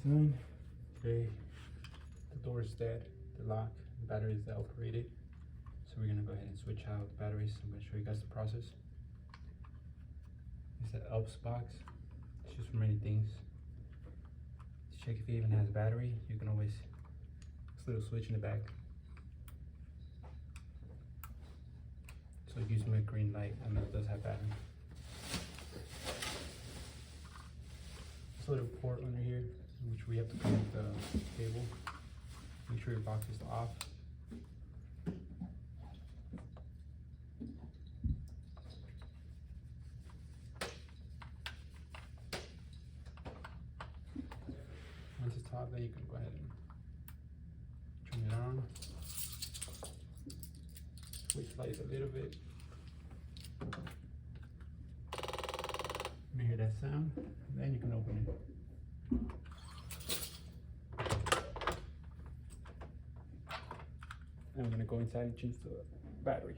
done. Okay, the door is dead, the lock, the battery is operated. So we're gonna go ahead and switch out the batteries. I'm gonna show you guys the process. It's an ELPS box. It's used for many things. To check if it even has a battery, you can always, this little switch in the back. So it gives me a green light and it does have battery. This little port under here, which we have to connect the cable. Make sure your box is off. Once it's hot, then you can go ahead and turn it on. Switch lights a little bit. You hear that sound? Then you can open it. I'm gonna go inside and change the battery.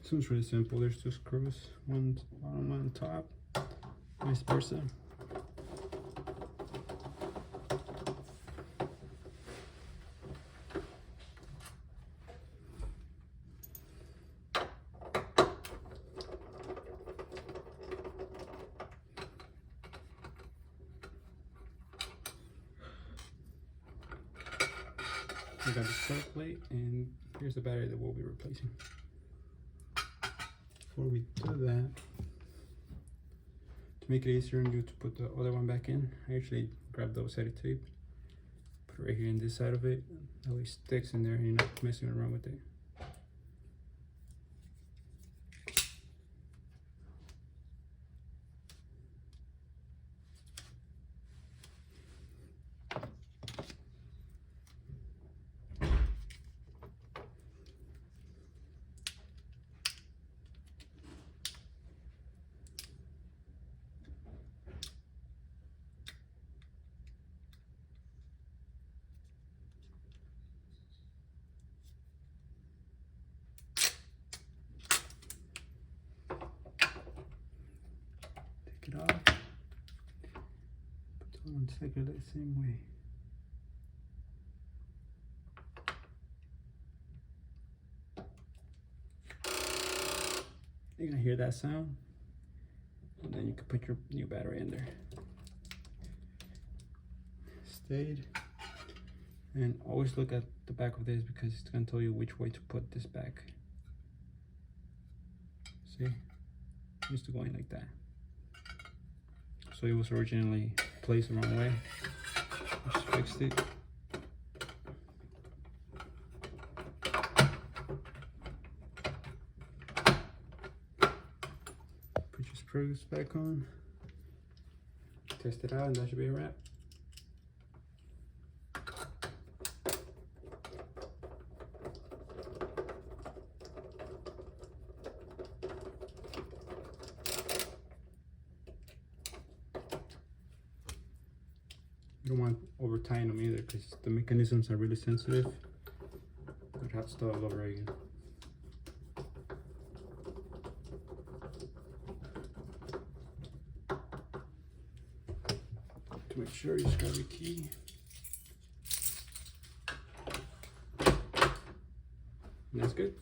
This one's really simple. There's two screws, one bottom, one top, vice versa. We got the start plate, and here's the battery that we'll be replacing. Before we do that, to make it easier on you to put the other one back in, I actually grabbed double sided tape, put it right here in this side of it. That way it sticks in there and you're not messing around with it. Take it off. Put the other one exactly the same way. You're gonna hear that sound, and then you can put your new battery in there. Stayed. And always look at the back of this because it's gonna tell you which way to put this back. See? It used to go in like that. So it was originally placed the wrong way. Just fixed it. Put your screws back on. Test it out and that should be a wrap. You don't want over tying them either because the mechanisms are really sensitive. I'd have to start all over again. To make sure you just grab your key. And that's good.